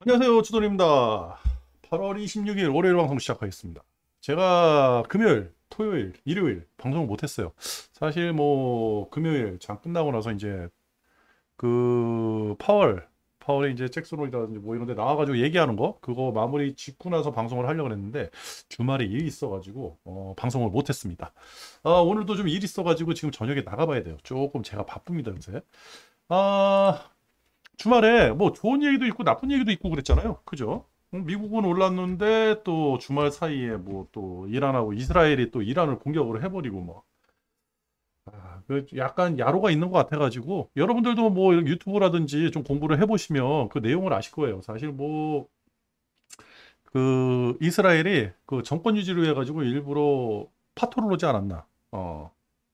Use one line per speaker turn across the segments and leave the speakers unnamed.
안녕하세요, 주돈입니다. 8월 26일 월요일 방송 시작하겠습니다. 제가 금요일, 토요일, 일요일 방송을 못했어요. 사실 뭐 금요일 장 끝나고 나서 이제 파월에 이제 잭스론이라든지 뭐 이런 데 나와가지고 얘기하는 거 그거 마무리 짓고 나서 방송을 하려고 했는데 주말에 일이 있어가지고 방송을 못했습니다. 오늘도 좀 일 있어가지고 지금 저녁에 나가봐야 돼요. 조금 제가 바쁩니다, 요새. 아, 주말에 뭐 좋은 얘기도 있고 나쁜 얘기도 있고 그랬잖아요. 그죠? 미국은 올랐는데 또 주말 사이에 뭐 또 이란하고 이스라엘이 또 이란을 공격을 해버리고 뭐. 그 약간 야로가 있는 것 같아가지고 여러분들도 뭐 유튜브라든지 좀 공부를 해보시면 그 내용을 아실 거예요. 사실 뭐 그 이스라엘이 그 정권 유지를 해가지고 일부러 파토를 오지 않았나.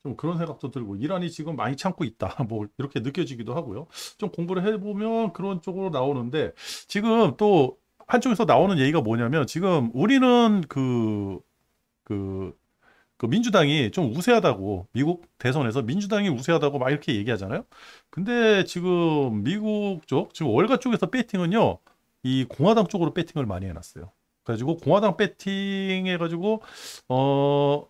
좀 그런 생각도 들고 이란이 지금 많이 참고 있다. 뭐 이렇게 느껴지기도 하고요. 좀 공부를 해보면 그런 쪽으로 나오는데 지금 또 한쪽에서 나오는 얘기가 뭐냐면 지금 우리는 그, 그 민주당이 좀 우세하다고 미국 대선에서 민주당이 우세하다고 막 이렇게 얘기하잖아요. 근데 지금 미국 쪽 지금 월가 쪽에서 배팅은요 이 공화당 쪽으로 배팅을 많이 해놨어요. 그래가지고 공화당 배팅 해가지고 어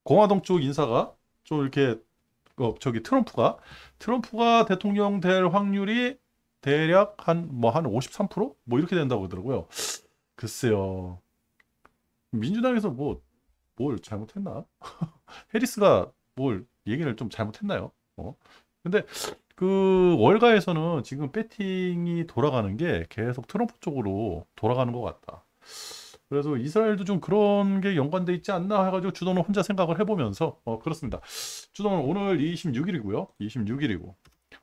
공화당 쪽 인사가 좀 이렇게 저기 트럼프가 대통령 될 확률이 대략 한 53%? 뭐 이렇게 된다고 그러더라고요. 글쎄요. 민주당에서 뭐 뭘 잘못했나? 해리스가 뭘 얘기를 좀 잘못했나요? 근데 그 월가에서는 지금 배팅이 돌아가는 게 계속 트럼프 쪽으로 돌아가는 것 같다. 그래서 이스라엘도 좀 그런 게 연관돼 있지 않나 해가지고 주도는 혼자 생각을 해보면서 그렇습니다. 주도는 오늘 26일이고요. 26일이고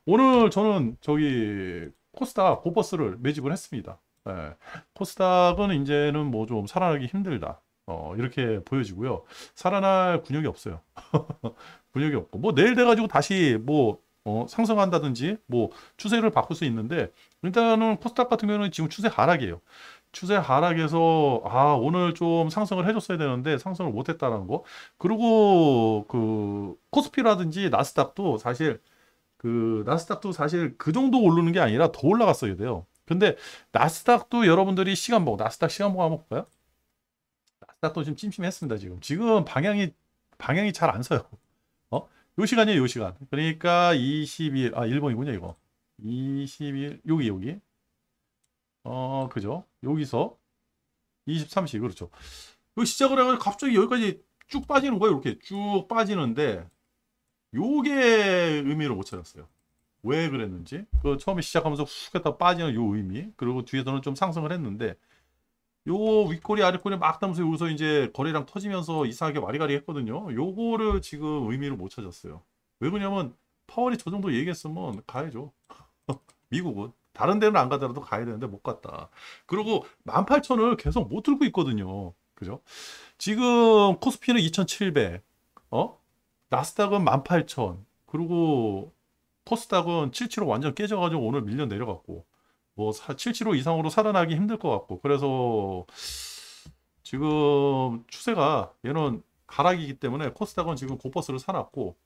오늘 저는 저기 코스닥 고버스를 매집을 했습니다. 예. 코스닥은 이제는 뭐 좀 살아나기 힘들다. 이렇게 보여지고요. 살아날 근육이 없어요. 근육이 없고 뭐 내일 돼가지고 다시 뭐 상승한다든지 뭐 추세를 바꿀 수 있는데 일단은 코스닥 같은 경우는 지금 추세 하락이에요. 추세 하락에서 오늘 좀 상승을 해줬어야 되는데 상승을 못했다는 거. 그리고 그 코스피라든지 나스닥도 사실 그 정도 오르는 게 아니라 더 올라갔어야 돼요. 근데 나스닥도 여러분들이 나스닥 시간 보고 한번 볼까요? 나스닥도 지금 찜찜했습니다. 지금 방향이 잘 안 서요. 요 시간이에요, 요 시간. 그러니까 20일, 일본이군요, 이거. 20일, 여기. 그죠? 여기서 23시, 그렇죠. 여기 시작을 해가지고 갑자기 여기까지 쭉 빠지는 거예요, 이렇게 쭉 빠지는데, 요게 의미를 못 찾았어요. 왜 그랬는지. 그 처음에 시작하면서 훅 했다 빠지는 요 의미. 그리고 뒤에서는 좀 상승을 했는데, 요 윗꼬리 아랫꼬리 막 따면서 여기서 이제 거래량 터지면서 이상하게 와리가리 했거든요. 요거를 지금 의미를 못 찾았어요. 왜 그러냐면 파월이 저 정도 얘기했으면 가야죠. 미국은 다른 데는 안 가더라도 가야 되는데 못 갔다. 그리고 18,000을 계속 못 들고 있거든요. 그죠? 지금 코스피는 2,700, 나스닥은 18,000, 그리고 코스닥은 775 완전 깨져가지고 오늘 밀려 내려갔고 뭐 775 이상으로 살아나기 힘들 것 같고 그래서 지금 추세가 얘는 하락이기 때문에 코스닥은 지금 고버스를 사놨고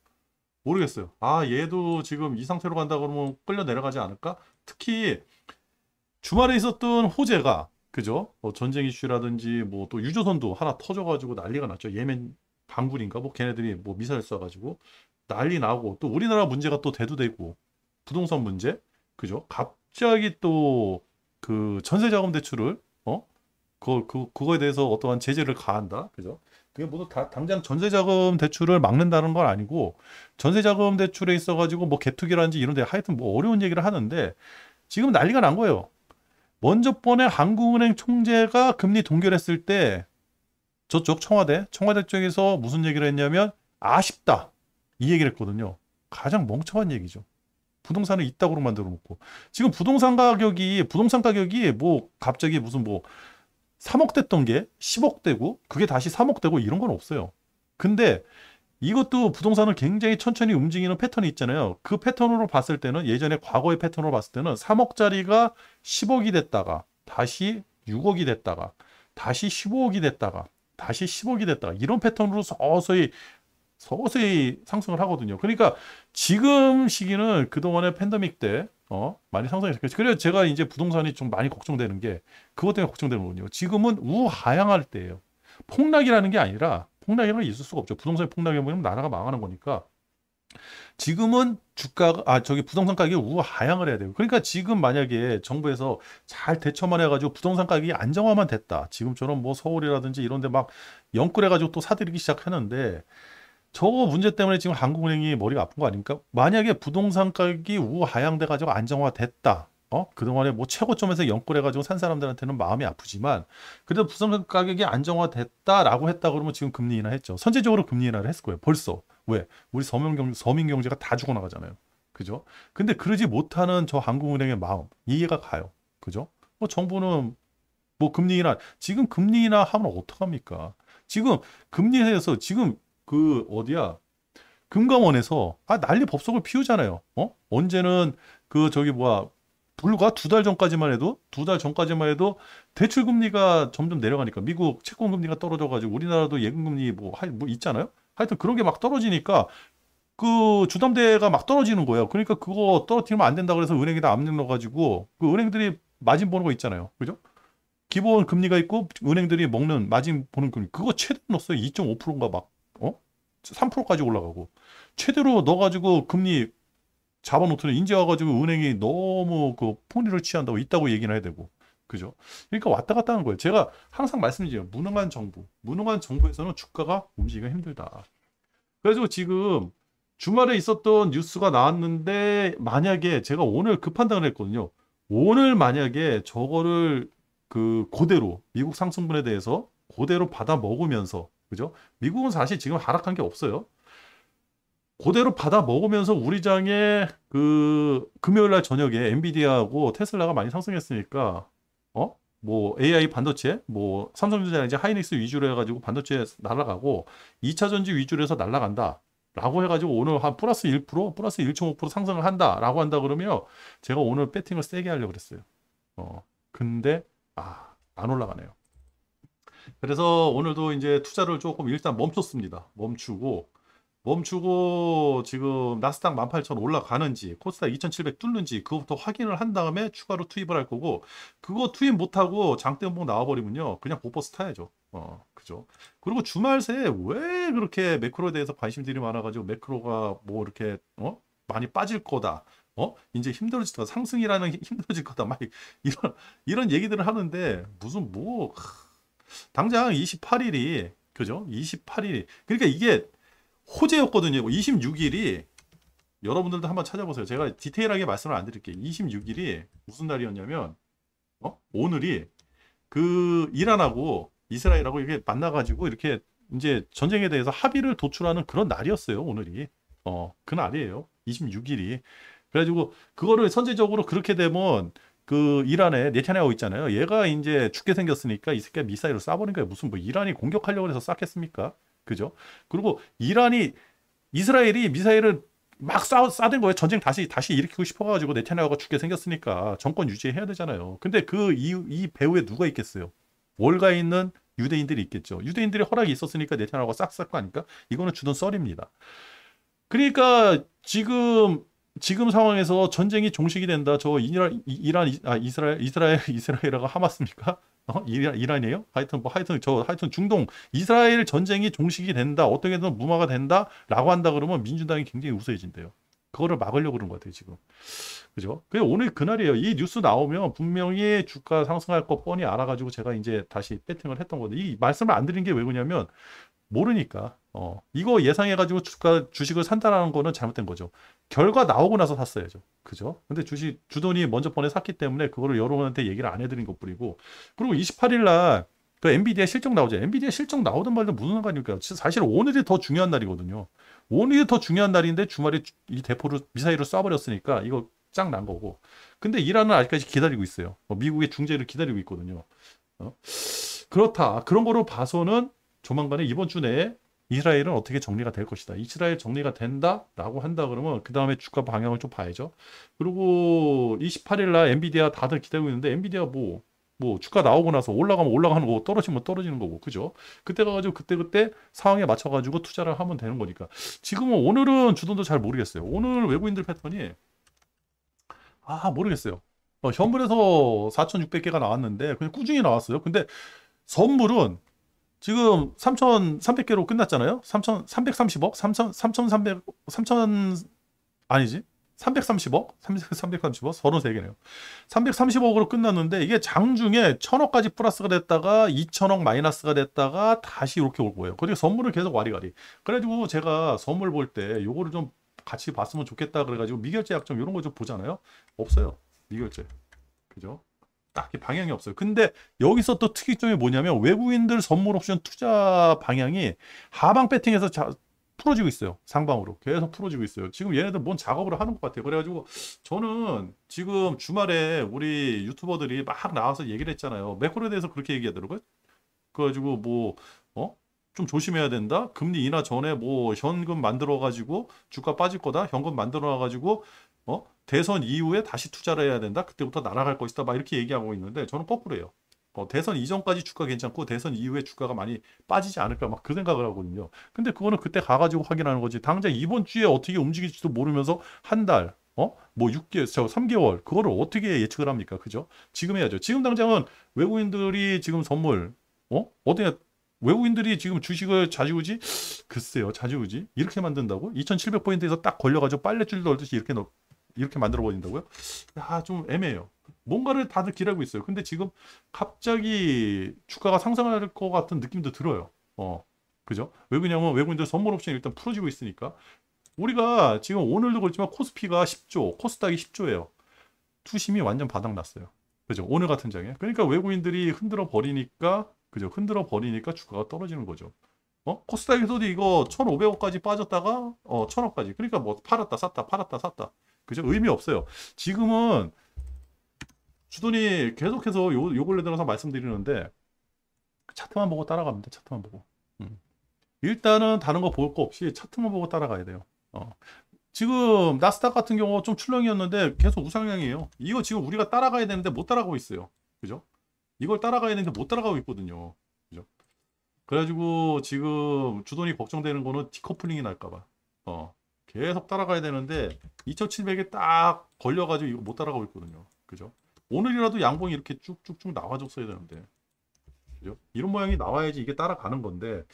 모르겠어요. 얘도 지금 이 상태로 간다 그러면 끌려 내려가지 않을까? 특히 주말에 있었던 호재가 그죠? 전쟁 이슈라든지 뭐 또 유조선도 하나 터져가지고 난리가 났죠. 예멘 반군인가 뭐 걔네들이 뭐 미사일 쏴가지고 난리 나고 또 우리나라 문제가 또 대두되고 부동산 문제 그죠? 갑자기 또 그 전세자금 대출을 그거에 대해서 어떠한 제재를 가한다 그죠? 그게 모두 당장 전세자금 대출을 막는다는 건 아니고 전세자금 대출에 있어가지고 뭐 개투기라든지 이런 데 하여튼 뭐 어려운 얘기를 하는데 지금 난리가 난 거예요. 먼저 번에 한국은행 총재가 금리 동결했을 때 저쪽 청와대 쪽에서 무슨 얘기를 했냐면 아쉽다 이 얘기를 했거든요. 가장 멍청한 얘기죠. 부동산을 이따구로 만들어 놓고 지금 부동산 가격이 뭐 갑자기 무슨 뭐 3억 됐던 게 10억 되고 그게 다시 3억 되고 이런 건 없어요. 근데 이것도 부동산은 굉장히 천천히 움직이는 패턴이 있잖아요. 그 패턴으로 봤을 때는 예전에 과거의 패턴으로 봤을 때는 3억짜리가 10억이 됐다가 다시 6억이 됐다가 다시 15억이 됐다가 다시 10억이 됐다가 이런 패턴으로 서서히 상승을 하거든요. 그러니까 지금 시기는 그동안의 팬데믹 때 많이 상승했어요. 그래서 제가 이제 부동산이 좀 많이 걱정되는 게 그것 때문에 걱정되는 거군요. 지금은 우하향할 때예요. 폭락이라는 게 아니라 폭락이라는 게 있을 수가 없죠. 부동산 폭락이 뭐냐면 나라가 망하는 거니까. 지금은 주가가 저기 부동산 가격이 우하향을 해야 돼요. 그러니까 지금 만약에 정부에서 잘 대처만 해가지고 부동산 가격이 안정화만 됐다. 지금처럼 뭐 서울이라든지 이런 데 막 영끌해가지고 또 사들이기 시작하는데 저거 문제 때문에 지금 한국은행이 머리가 아픈 거 아닙니까? 만약에 부동산 가격이 우하향돼 가지고 안정화됐다. 그동안에 뭐 최고점에서 영끌해가지고 산 사람들한테는 마음이 아프지만 그래도 부동산 가격이 안정화됐다라고 했다 그러면 지금 금리 인하했죠. 선제적으로 금리 인하를 했을 거예요. 벌써. 왜? 우리 서민 경제가 다 죽어나가잖아요. 그죠? 근데 그러지 못하는 저 한국은행의 마음 이해가 가요. 그죠? 정부는 뭐 금리 인하 지금 금리 인하 하면 어떡합니까? 지금 금리에서 지금 그 어디야? 금감원에서 난리 법석을 피우잖아요. 언제는 그 저기 뭐야 불과 두 달 전까지만 해도 대출 금리가 점점 내려가니까 미국 채권 금리가 떨어져가지고 우리나라도 예금 금리 뭐 있잖아요. 하여튼 그런 게 막 떨어지니까 그 주담대가 막 떨어지는 거예요. 그러니까 그거 떨어뜨리면 안 된다 그래서 은행에다 압력 넣어가지고 그 은행들이 마진 보는 거 있잖아요. 그죠? 기본 금리가 있고 은행들이 먹는 마진 보는 금리 그거 최대 넣었어요. 2.5%인가 막 3%까지 올라가고 최대로 넣어가지고 금리 잡아놓더니 이제 와가지고 은행이 너무 그 폭리를 취한다고 있다고 얘기는 해야 되고 그죠? 그러니까 왔다 갔다 하는 거예요. 제가 항상 말씀드려요. 무능한 정부에서는 주가가 움직이기가 힘들다. 그래가지고 지금 주말에 있었던 뉴스가 나왔는데 만약에 제가 오늘 그 판단을 했거든요. 오늘 만약에 저거를 그 그대로 미국 상승분에 대해서 그대로 받아 먹으면서 그죠? 미국은 사실 지금 하락한 게 없어요. 그대로 받아 먹으면서 우리 장에 그 금요일 날 저녁에 엔비디아하고 테슬라가 많이 상승했으니까 뭐 AI 반도체 뭐 삼성전자 이제 하이닉스 위주로 해가지고 반도체 날아가고 2차 전지 위주로 해서 날아간다. 라고 해가지고 오늘 한 플러스 1%, 플러스 1.5% 상승을 한다라고 한다 그러면 제가 오늘 배팅을 세게 하려고 그랬어요. 근데 안 올라가네요. 그래서 오늘도 이제 투자를 조금 일단 멈추고 지금 나스닥 18,000 올라가는지 코스닥 2,700 뚫는지 그것부터 확인을 한 다음에 추가로 투입을 할 거고 그거 투입 못하고 장대음봉 나와버리면요 그냥 보버스 타야죠. 그죠. 그리고 주말 새에 왜 그렇게 매크로에 대해서 관심들이 많아가지고 매크로가 뭐 이렇게 많이 빠질 거다. 이제 힘들어질 거다. 상승이라는 게 힘들어질 거다. 막 이런 얘기들을 하는데 무슨 뭐 당장 28일이 그죠? 28일이 그러니까 이게 호재였거든요. 26일이 여러분들도 한번 찾아보세요. 제가 디테일하게 말씀을 안 드릴게요. 26일이 무슨 날이었냐면 오늘이 그 이란하고 이스라엘하고 이렇게 만나가지고 이렇게 이제 전쟁에 대해서 합의를 도출하는 그런 날이었어요. 오늘이 그 날이에요. 26일이 그래가지고 그거를 선제적으로 그렇게 되면 그 이란에 네타냐후 있잖아요. 얘가 이제 죽게 생겼으니까 이 새끼가 미사일을 쏴버린 거예요. 무슨 뭐 이란이 공격하려고 해서 쐈겠습니까? 그죠? 그리고 이스라엘이 미사일을 막 쏴댄 거예요. 전쟁 다시 일으키고 싶어가지고 네타냐후가 죽게 생겼으니까 정권 유지해야 되잖아요. 근데 이 배후에 누가 있겠어요? 월가에 있는 유대인들이 있겠죠. 유대인들이 허락이 있었으니까 네타냐후가 싹 쐈 거 아닙니까? 이거는 주던 썰입니다. 그러니까 지금 상황에서 전쟁이 종식이 된다. 저 이스라엘하고 하마스입니까? 이란이에요? 하여튼 중동 이스라엘 전쟁이 종식이 된다. 어떻게든 무마가 된다라고 한다 그러면 민주당이 굉장히 우세해진대요. 그거를 막으려고 그런 것 같아요, 지금. 그죠? 그게 오늘 그날이에요. 이 뉴스 나오면 분명히 주가 상승할 거 뻔히 알아가지고 제가 이제 다시 배팅을 했던 건데 이 말씀을 안 드린 게 왜 그러냐면 모르니까. 이거 예상해가지고 주식을 산다라는 거는 잘못된 거죠. 결과 나오고 나서 샀어야죠. 그죠? 근데 주돈이 먼저 번에 샀기 때문에 그거를 여러분한테 얘기를 안 해드린 것 뿐이고. 그리고 28일 날 그 엔비디아 실적 나오죠. 엔비디아 실적 나오든 말든 무슨 상관입니까? 사실 오늘이 더 중요한 날이거든요. 오늘이 더 중요한 날인데 주말에 이 대포를 미사일을 쏴버렸으니까 이거 짱 난 거고. 근데 이란은 아직까지 기다리고 있어요. 미국의 중재를 기다리고 있거든요. 그렇다. 그런 거로 봐서는 조만간에 이번 주 내에 이스라엘은 어떻게 정리가 될 것이다. 이스라엘 정리가 된다라고 한다 그러면 그 다음에 주가 방향을 좀 봐야죠. 그리고 28일 날 엔비디아 다들 기다리고 있는데 엔비디아 뭐 주가 나오고 나서 올라가면 올라가는 거고 떨어지면 떨어지는 거고 그죠? 그때 가가지고 그때 상황에 맞춰가지고 투자를 하면 되는 거니까 지금은 오늘은 주돈도 잘 모르겠어요. 오늘 외국인들 패턴이 모르겠어요. 현물에서 4,600개가 나왔는데 그냥 꾸준히 나왔어요. 근데 선물은 지금 3,300개로 끝났잖아요. 3,330억? 3,300, 3,000, 아니지. 330억? 330억? 33개네요. 330억으로 끝났는데 이게 장중에 1,000억까지 플러스가 됐다가 2,000억 마이너스가 됐다가 다시 이렇게 올 거예요. 그리고 선물을 계속 와리가리. 그래가지고 제가 선물 볼 때 요거를 좀 같이 봤으면 좋겠다 그래가지고 미결제 약정 이런 거 좀 보잖아요. 없어요. 미결제. 그죠? 딱히 방향이 없어요. 근데 여기서 또 특이점이 뭐냐면 외국인들 선물 옵션 투자 방향이 하방 배팅에서 풀어지고 있어요. 상방으로 계속 풀어지고 있어요. 지금 얘네들 뭔 작업을 하는 것 같아요. 그래가지고 저는 지금 주말에 우리 유튜버들이 막 나와서 얘기를 했잖아요. 매크로에 대해서 그렇게 얘기하더라고요. 그래가지고 뭐 좀 조심해야 된다. 금리 인하 전에 뭐 현금 만들어 가지고 주가 빠질 거다. 현금 만들어 가지고 대선 이후에 다시 투자를 해야 된다. 그때부터 날아갈 것이다. 막 이렇게 얘기하고 있는데 저는 거꾸로예요. 대선 이전까지 주가 괜찮고 대선 이후에 주가가 많이 빠지지 않을까 막 그 생각을 하거든요. 근데 그거는 그때 가가지고 확인하는 거지. 당장 이번 주에 어떻게 움직일지도 모르면서 한 달, 뭐 6개월, 3개월 그거를 어떻게 예측을 합니까? 그죠? 지금 해야죠. 지금 당장은 외국인들이 지금 선물, 어디 외국인들이 지금 주식을 자지우지? 글쎄요, 자지우지? 이렇게 만든다고? 2700포인트에서 딱 걸려가지고 빨래줄 넣듯이 이렇게 만들어 버린다고요? 좀 애매해요. 뭔가를 다들 기다리고 있어요. 근데 지금 갑자기 주가가 상승할 것 같은 느낌도 들어요. 그죠? 왜 그러냐면 외국인들 선물 옵션이 일단 풀어지고 있으니까. 우리가 지금 오늘도 그렇지만 코스피가 10조, 코스닥이 10조예요. 투심이 완전 바닥났어요. 그죠? 오늘 같은 장에. 그러니까 외국인들이 흔들어 버리니까, 그죠? 흔들어 버리니까 주가가 떨어지는 거죠. 코스닥에서도 이거 1,500억까지 빠졌다가 1,000억까지. 그러니까 뭐 팔았다 샀다 팔았다 샀다. 그죠? 의미 없어요. 지금은 주돈이 계속해서 요 근래 들어서 말씀드리는데 차트만 보고 따라갑니다. 차트만 보고. 음. 일단은 다른 거 볼 거 없이 차트만 보고 따라가야 돼요. 지금 나스닥 같은 경우 좀 출렁이었는데 계속 우상향이에요. 이거 지금 우리가 따라가야 되는데 못 따라가고 있어요. 그죠? 이걸 따라가야 되는데 못 따라가고 있거든요. 그죠? 그래가지고 지금 주돈이 걱정되는 거는 디커플링이 날까봐. 계속 따라가야 되는데 2700에 딱 걸려가지고 이거 못 따라가고 있거든요. 그죠? 오늘이라도 양봉이 이렇게 쭉쭉쭉 나와줬어야 되는데. 그죠? 이런 모양이 나와야지 이게 따라가는 건데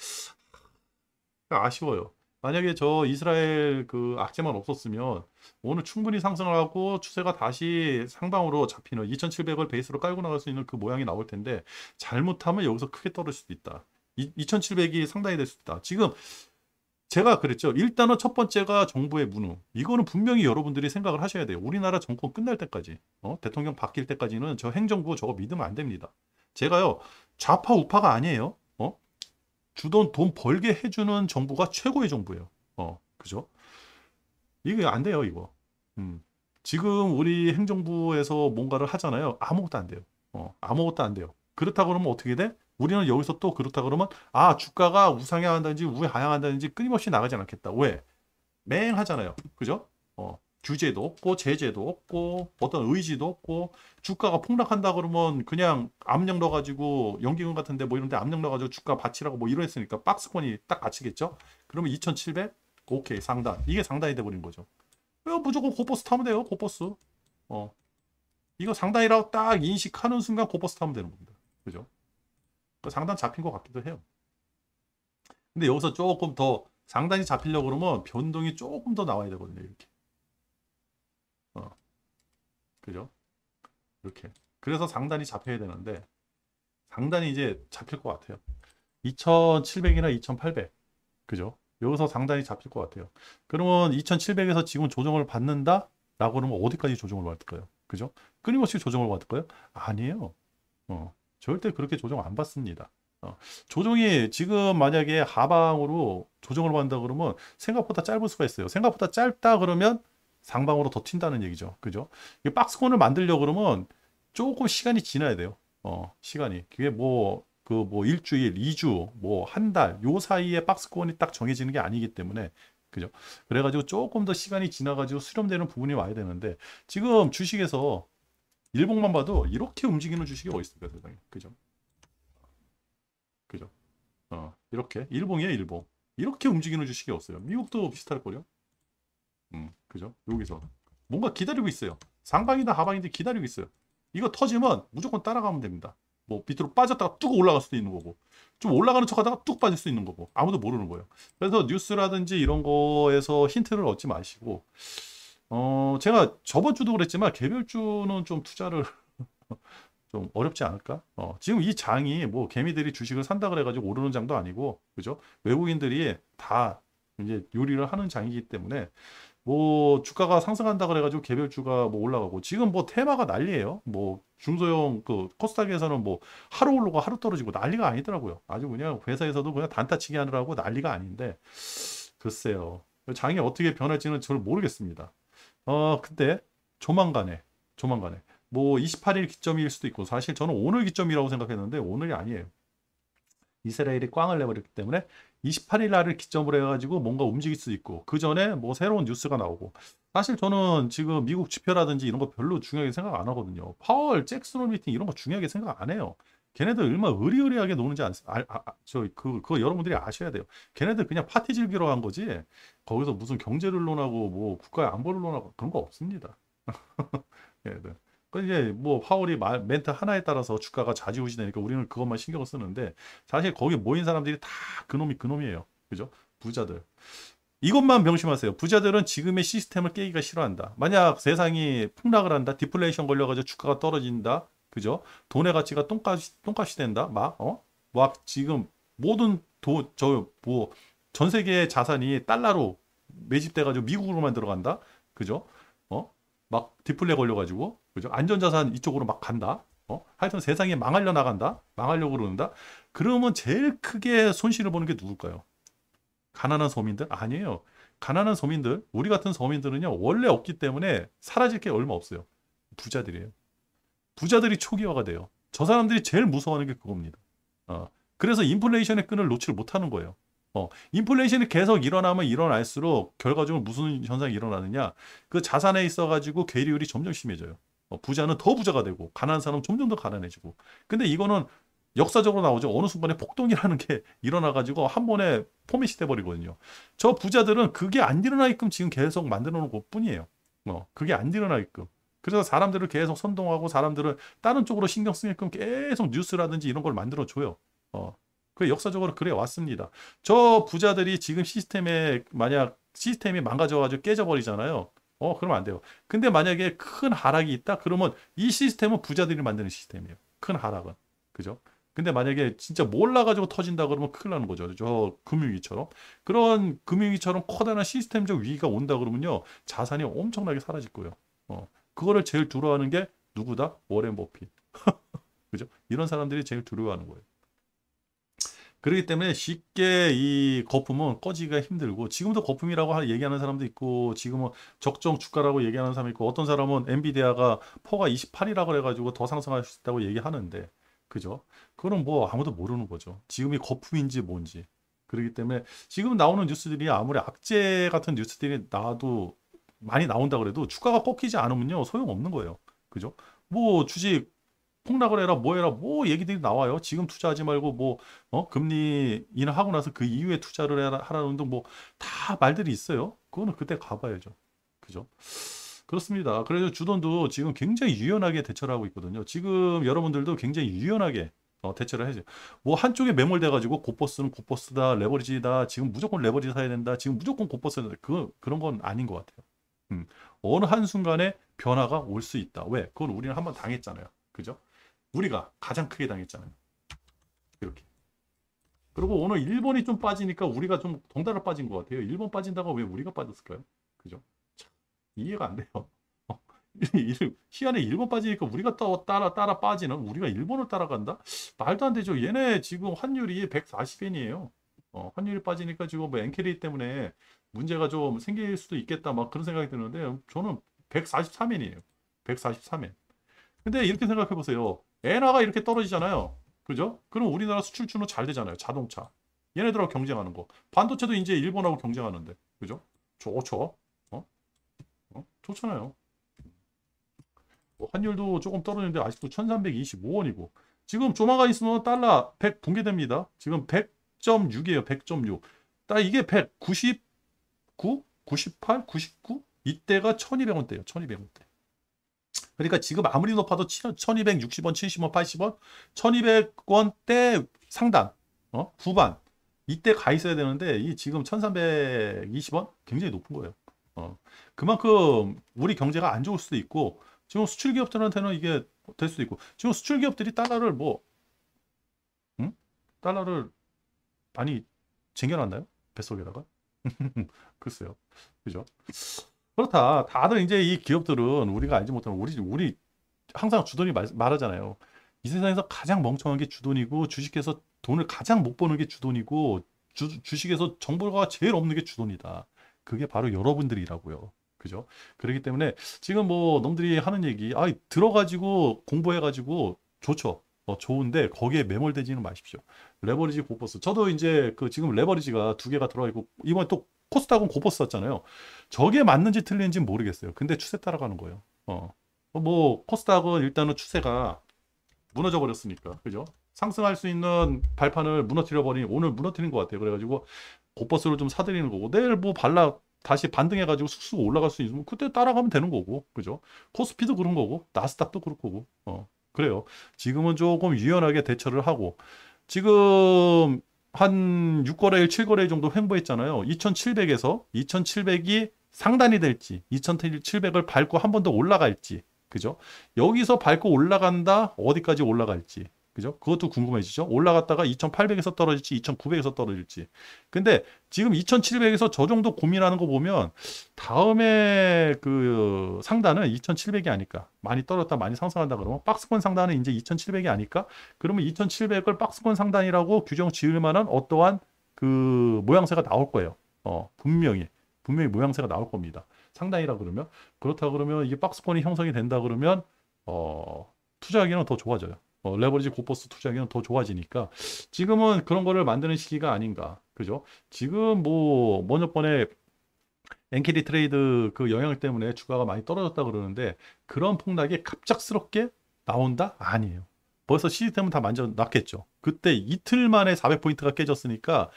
아쉬워요. 만약에 저 이스라엘 그 악재만 없었으면 오늘 충분히 상승하고 추세가 다시 상방으로 잡히는 2700을 베이스로 깔고 나갈 수 있는 그 모양이 나올 텐데 잘못하면 여기서 크게 떨어질 수도 있다. 2700이 상당히 될 수도 있다. 지금 제가 그랬죠. 일단은 첫 번째가 정부의 무능. 이거는 분명히 여러분들이 생각을 하셔야 돼요. 우리나라 정권 끝날 때까지, 대통령 바뀔 때까지는 저 행정부 저거 믿으면 안 됩니다. 제가요, 좌파 우파가 아니에요. 주돈 돈 벌게 해주는 정부가 최고의 정부예요. 그죠? 이게 안 돼요, 이거. 지금 우리 행정부에서 뭔가를 하잖아요. 아무것도 안 돼요. 아무것도 안 돼요. 그렇다 그러면 어떻게 돼? 우리는 여기서 또 그렇다 그러면 주가가 우상향한다든지 우하향한다든지 끊임없이 나가지 않겠다. 왜? 맹하잖아요. 그죠? 규제도 없고 제재도 없고 어떤 의지도 없고 주가가 폭락한다 그러면 그냥 압력 넣어가지고 연기금 같은데 뭐 이런데 압력 넣어가지고 주가 받치라고 뭐 이랬으니까 박스권이 딱 받치겠죠? 그러면 2,700 오케이 상단 이게 상단이 돼버린 거죠. 무조건 고버스 타면 돼요. 고버스. 이거 상단이라고 딱 인식하는 순간 고버스 타면 되는 겁니다. 그죠? 상단 잡힌 것 같기도 해요. 근데 여기서 조금 더 상단이 잡히려고 그러면 변동이 조금 더 나와야 되거든요. 이렇게. 그죠? 이렇게. 그래서 상단이 잡혀야 되는데 상단이 이제 잡힐 것 같아요. 2,700이나 2,800. 그죠? 여기서 상단이 잡힐 것 같아요. 그러면 2,700에서 지금 조정을 받는다? 라고 그러면 어디까지 조정을 받을까요? 그죠? 끊임없이 조정을 받을까요? 아니에요. 절대 그렇게 조정 안 받습니다. 조정이 지금 만약에 하방으로 조정을 받는다 그러면 생각보다 짧을 수가 있어요. 생각보다 짧다 그러면 상방으로 더 튄다는 얘기죠. 그죠? 이 박스권을 만들려고 그러면 조금 시간이 지나야 돼요. 시간이. 그게 뭐 일주일, 2주, 뭐 한 달, 요 사이에 박스권이 딱 정해지는 게 아니기 때문에 그죠? 그래가지고 조금 더 시간이 지나가지고 수렴되는 부분이 와야 되는데 지금 주식에서 일봉만 봐도 이렇게 움직이는 주식이 어디 있습니까, 세상에? 그죠? 그죠? 이렇게 일봉이에요, 일봉. 이렇게 움직이는 주식이 없어요. 미국도 비슷할 거요. 그죠? 여기서 뭔가 기다리고 있어요. 상방이든 하방이든 기다리고 있어요. 이거 터지면 무조건 따라가면 됩니다. 뭐 밑으로 빠졌다가 뚝 올라갈 수도 있는 거고, 좀 올라가는 척하다가 뚝 빠질 수 있는 거고, 아무도 모르는 거예요. 그래서 뉴스라든지 이런 거에서 힌트를 얻지 마시고, 제가 저번 주도 그랬지만 개별주는 좀 투자를 좀 어렵지 않을까? 지금 이 장이 뭐 개미들이 주식을 산다 그래가지고 오르는 장도 아니고, 그죠? 외국인들이 다 이제 요리를 하는 장이기 때문에 뭐 주가가 상승한다 그래가지고 개별주가 뭐 올라가고, 지금 뭐 테마가 난리예요. 뭐 중소형 그 코스닥에서는 뭐 하루 오르고 하루 떨어지고 난리가 아니더라고요. 아주 그냥 회사에서도 그냥 단타치기 하느라고 난리가 아닌데, 글쎄요. 장이 어떻게 변할지는 저는 모르겠습니다. 근데 조만간에 뭐 28일 기점일 수도 있고, 사실 저는 오늘 기점이라고 생각했는데 오늘이 아니에요. 이스라엘이 꽝을 내버렸기 때문에 28일 날을 기점으로 해가지고 뭔가 움직일 수 있고, 그 전에 뭐 새로운 뉴스가 나오고. 사실 저는 지금 미국 지표라든지 이런 거 별로 중요하게 생각 안 하거든요. 파월, 잭슨 미팅 이런 거 중요하게 생각 안 해요. 걔네들 얼마나 의리의리하게 노는지 그거 여러분들이 아셔야 돼요. 걔네들 그냥 파티 즐기러 간 거지, 거기서 무슨 경제를 논하고 뭐 국가의 안보를 논하고 그런 거 없습니다. 얘네들. 그 이제 뭐 파월이 멘트 하나에 따라서 주가가 좌지우지되니까 우리는 그것만 신경을 쓰는데, 사실 거기 모인 사람들이 다 그놈이에요. 그죠? 부자들. 이것만 명심하세요. 부자들은 지금의 시스템을 깨기가 싫어한다. 만약 세상이 폭락을 한다, 디플레이션 걸려가지고 주가가 떨어진다, 그죠? 돈의 가치가 똥값이 된다. 막 지금 모든 전 세계의 자산이 달러로 매집돼가지고 미국으로만 들어간다, 그죠? 막 디플레 걸려가지고, 그죠? 안전자산 이쪽으로 막 간다. 하여튼 세상이 망하려고 그러는다. 그러면 제일 크게 손실을 보는 게 누굴까요? 가난한 서민들? 아니에요. 가난한 서민들, 우리 같은 서민들은요, 원래 없기 때문에 사라질 게 얼마 없어요. 부자들이에요. 부자들이 초기화가 돼요. 저 사람들이 제일 무서워하는 게 그겁니다. 그래서 인플레이션의 끈을 놓지를 못하는 거예요. 인플레이션이 계속 일어나면 일어날수록 결과적으로 무슨 현상이 일어나느냐, 그 자산에 있어가지고 괴리율이 점점 심해져요. 부자는 더 부자가 되고 가난한 사람은 점점 더 가난해지고. 근데 이거는 역사적으로 나오죠. 어느 순간에 폭동이라는 게 일어나가지고 한 번에 포맷이 돼버리거든요. 저 부자들은 그게 안 일어나게끔 지금 계속 만들어 놓은 것 뿐이에요. 그게 안 일어나게끔. 그래서 사람들을 계속 선동하고 사람들을 다른 쪽으로 신경 쓰게끔 계속 뉴스라든지 이런 걸 만들어 줘요. 그 역사적으로 그래 왔습니다. 저 부자들이 지금 만약 시스템이 망가져가지고 깨져버리잖아요. 그러면 안 돼요. 근데 만약에 큰 하락이 있다? 그러면 이 시스템은 부자들이 만드는 시스템이에요. 큰 하락은. 그죠? 근데 만약에 진짜 몰라가지고 터진다 그러면 큰일 나는 거죠. 저 금융위기처럼. 그런 금융위기처럼 커다란 시스템적 위기가 온다 그러면요, 자산이 엄청나게 사라질 거예요. 그거를 제일 두려워하는 게 누구다? 워렌 버핏. 그죠? 이런 사람들이 제일 두려워하는 거예요. 그렇기 때문에 쉽게 이 거품은 꺼지기가 힘들고, 지금도 거품이라고 얘기하는 사람도 있고, 지금은 적정 주가라고 얘기하는 사람이 있고, 어떤 사람은 엔비디아가 퍼가 28이라고 해가지고 더 상승할 수 있다고 얘기하는데, 그죠? 그거는 뭐 아무도 모르는 거죠. 지금이 거품인지 뭔지. 그렇기 때문에 지금 나오는 뉴스들이 아무리 악재 같은 뉴스들이 나와도, 많이 나온다 그래도 주가가 꺾이지 않으면요, 소용없는 거예요. 그죠? 뭐 주식 폭락을 해라 뭐 해라 뭐 얘기들이 나와요. 지금 투자하지 말고 뭐 금리 인하하고 나서 그 이후에 투자를 하라는 등 뭐 다 말들이 있어요. 그거는 그때 가봐야죠. 그죠? 그렇습니다. 그래서 주돈도 지금 굉장히 유연하게 대처를 하고 있거든요. 지금 여러분들도 굉장히 유연하게 대처를 해야죠. 뭐 한쪽에 매몰돼 가지고 곧버스는 곧버스다, 레버리지다, 지금 무조건 레버리지 사야 된다, 지금 무조건 곧버스 해야 된다, 그런 건 아닌 것 같아요. 어느 한순간에 변화가 올 수 있다. 왜? 그건 우리는 한번 당했잖아요. 그죠? 우리가 가장 크게 당했잖아요. 이렇게. 그리고 오늘 일본이 좀 빠지니까 우리가 좀 덩달아 빠진 것 같아요. 일본 빠진다고 왜 우리가 빠졌을까요? 그죠? 참, 이해가 안 돼요. 희한해. 일본 빠지니까 우리가 따라 빠지는, 우리가 일본을 따라간다? 말도 안 되죠. 얘네 지금 환율이 140엔이에요. 환율이 빠지니까 지금 뭐 엔캐리 때문에 문제가 좀 생길 수도 있겠다, 막 그런 생각이 드는데, 저는 143엔이에요. 143엔. 근데 이렇게 생각해 보세요. 엔화가 이렇게 떨어지잖아요. 그죠? 그럼 우리나라 수출주는 잘 되잖아요. 자동차. 얘네들하고 경쟁하는 거. 반도체도 이제 일본하고 경쟁하는데. 그죠? 좋죠. 좋잖아요. 환율도 조금 떨어지는데 아직도 1325원이고. 지금 조만간 있으면 달러 100 붕괴됩니다. 지금 100.6이에요. 100.6. 딱 이게 199, 98, 99? 이때가 1200원대예요. 1200원대. 그러니까 지금 아무리 높아도 1260원, 70원, 80원, 1200원대 상단, 후반 이때 가 있어야 되는데 이 지금 1320원 굉장히 높은 거예요. 그만큼 우리 경제가 안 좋을 수도 있고 지금 수출 기업들한테는 이게 될 수도 있고 지금 수출 기업들이 달러를 응? 달러를 많이 쟁여놨나요? 뱃속에다가? 글쎄요. 그죠? 그렇다. 다들 이제 이 기업들은 우리가 알지 못하는 우리 항상 주돈이 말하잖아요. 이 세상에서 가장 멍청한 게 주돈이고 주식에서 돈을 가장 못 버는 게 주돈이고 주식에서 정보가 제일 없는 게 주돈이다. 그게 바로 여러분들이라고요. 그죠? 그렇기 때문에 지금 뭐 놈들이 하는 얘기, 들어가지고 공부해가지고 좋죠. 좋은데 거기에 매몰되지는 마십시오. 레버리지 고버스. 저도 이제 그 지금 레버리지가 두 개가 들어가 있고 이번에 또 코스닥은 고버스 썼잖아요. 저게 맞는지 틀린지는 모르겠어요. 근데 추세 따라가는 거예요. 뭐 코스닥은 일단은 추세가 무너져 버렸으니까, 그죠? 상승할 수 있는 발판을 무너뜨려 버린 오늘 무너뜨린 것 같아요. 그래가지고 고버스로 좀 사들이는 거고 내일 뭐 다시 반등해가지고 쑥쑥 올라갈 수 있으면 그때 따라가면 되는 거고, 그죠? 코스피도 그런 거고 나스닥도 그럴 거고, 그래요. 지금은 조금 유연하게 대처를 하고 지금 한 6거래일, 7거래일 정도 횡보했잖아요. 2700에서 2700이 상단이 될지 2700을 밟고 한 번 더 올라갈지, 그죠? 여기서 밟고 올라간다 어디까지 올라갈지, 그죠? 그것도 궁금해지죠. 올라갔다가 2800에서 떨어질지 2900에서 떨어질지. 근데 지금 2700에서 저 정도 고민하는 거 보면 다음에 그 상단은 2700이 아닐까. 많이 떨어졌다 많이 상승한다 그러면 박스권 상단은 이제 2700이 아닐까. 그러면 2700을 박스권 상단이라고 규정 지을 만한 어떠한 그 모양새가 나올 거예요. 분명히 모양새가 나올 겁니다. 상단이라 그러면. 그렇다 그러면 이게 박스권이 형성이 된다 그러면 투자하기는 더 좋아져요. 레버리지 고버스 투자하기는 더 좋아지니까 지금은 그런 거를 만드는 시기가 아닌가, 그죠? 지금 뭐 먼저번에 엔캐리 트레이드 그 영향 때문에 주가가 많이 떨어졌다 그러는데 그런 폭락이 갑작스럽게 나온다? 아니에요. 벌써 시스템은 다 만져놨겠죠. 그때 이틀 만에 400포인트가 깨졌으니까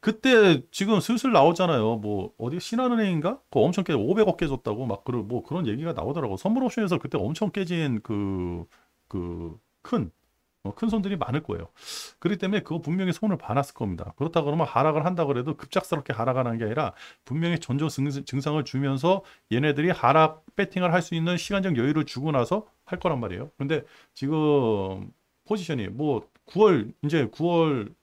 그때 지금 슬슬 나오잖아요. 뭐 어디 신한은행인가? 그 엄청 500억 깨졌다고 막 뭐 그런 얘기가 나오더라고. 선물 옵션에서 그때 엄청 깨진 큰 손들이 많을 거예요. 그렇기 때문에 그거 분명히 손을 봐놨을 겁니다. 그렇다 그러면 하락을 한다 그래도 급작스럽게 하락하는 게 아니라 분명히 전조 증상을 주면서 얘네들이 하락 배팅을 할 수 있는 시간적 여유를 주고 나서 할 거란 말이에요. 근데 지금 포지션이 뭐 9월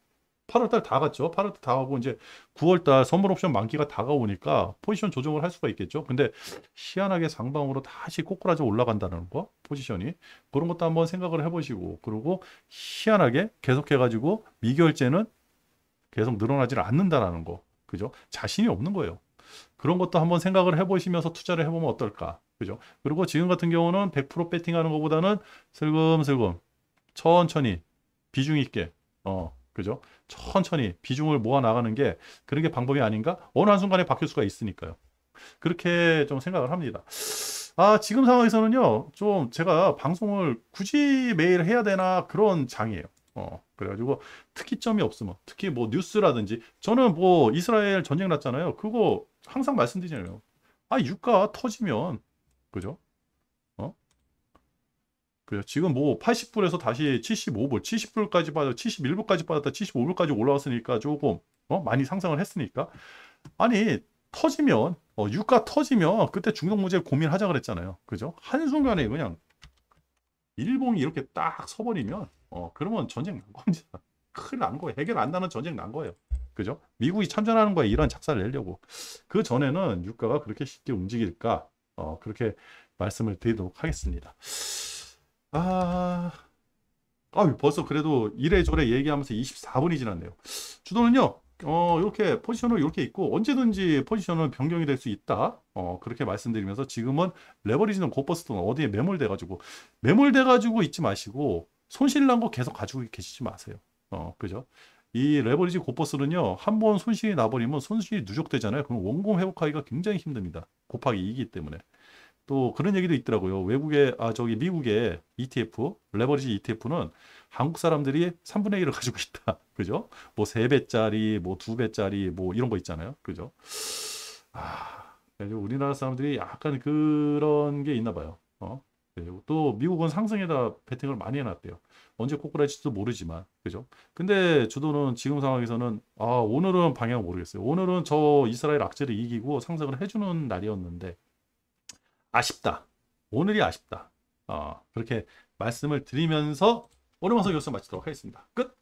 8월달 다 갔죠. 8월달 다 가고 이제 9월달 선물 옵션 만기가 다가오니까 포지션 조정을 할 수가 있겠죠. 근데 희한하게 상방으로 다시 꼬꾸라져 올라간다는 거, 포지션이 그런 것도 한번 생각을 해보시고, 그리고 희한하게 계속해가지고 미결제는 계속 늘어나질 않는다라는 거, 그죠? 자신이 없는 거예요. 그런 것도 한번 생각을 해보시면서 투자를 해보면 어떨까, 그죠? 그리고 지금 같은 경우는 100% 배팅하는 것보다는 슬금슬금 천천히 비중 있게, 그죠? 천천히 비중을 모아 나가는 게 그런 게 방법이 아닌가? 어느 한순간에 바뀔 수가 있으니까요. 그렇게 좀 생각을 합니다. 지금 상황에서는요, 좀 제가 방송을 굳이 매일 해야 되나 그런 장이에요. 그래가지고 특이점이 없으면, 특히 뭐 뉴스라든지, 저는 뭐 이스라엘 전쟁 났잖아요. 그거 항상 말씀드리잖아요. 유가 터지면, 그죠? 어? 그래요. 지금 뭐 80불에서 다시 75불, 70불까지 빠져, 71불까지 빠졌다, 75불까지 올라왔으니까 조금 많이 상승을 했으니까. 아니 터지면 유가 터지면 그때 중동문제 고민하자 그랬잖아요. 그죠? 한순간에 그냥 일본이 이렇게 딱 서버리면 그러면 전쟁 난 겁니다. 큰일 난 거예요. 해결 안 나는 전쟁 난 거예요. 그죠? 미국이 참전하는 거에 이런 작사를 내려고. 그 전에는 유가가 그렇게 쉽게 움직일까? 그렇게 말씀을 드리도록 하겠습니다. 벌써 그래도 이래저래 얘기하면서 24분이 지났네요. 주도는요, 이렇게 포지션을 이렇게 있고 언제든지 포지션은 변경이 될 수 있다. 그렇게 말씀드리면서 지금은 레버리지는 고버스는 어디에 매몰돼가지고 있지 마시고 손실 난 거 계속 가지고 계시지 마세요. 그죠? 이 레버리지 고버스는요, 한번 손실이 나버리면 손실이 누적되잖아요. 그럼 원금 회복하기가 굉장히 힘듭니다. 곱하기 2이기 때문에. 또 그런 얘기도 있더라고요. 미국의 ETF, 레버리지 ETF는 한국 사람들이 3분의 1을 가지고 있다. 그죠? 뭐 3배짜리, 뭐 2배짜리, 뭐 이런 거 있잖아요. 그죠? 우리나라 사람들이 약간 그런 게 있나 봐요. 그리고 또 미국은 상승에다 베팅을 많이 해놨대요. 언제 꼬꾸라질지도 모르지만, 그죠? 근데 주도는 지금 상황에서는 오늘은 방향 모르겠어요. 오늘은 저 이스라엘 악재를 이기고 상승을 해주는 날이었는데 아쉽다. 오늘이 아쉽다. 그렇게 말씀을 드리면서 오늘 방송 여기서 마치도록 하겠습니다. 끝.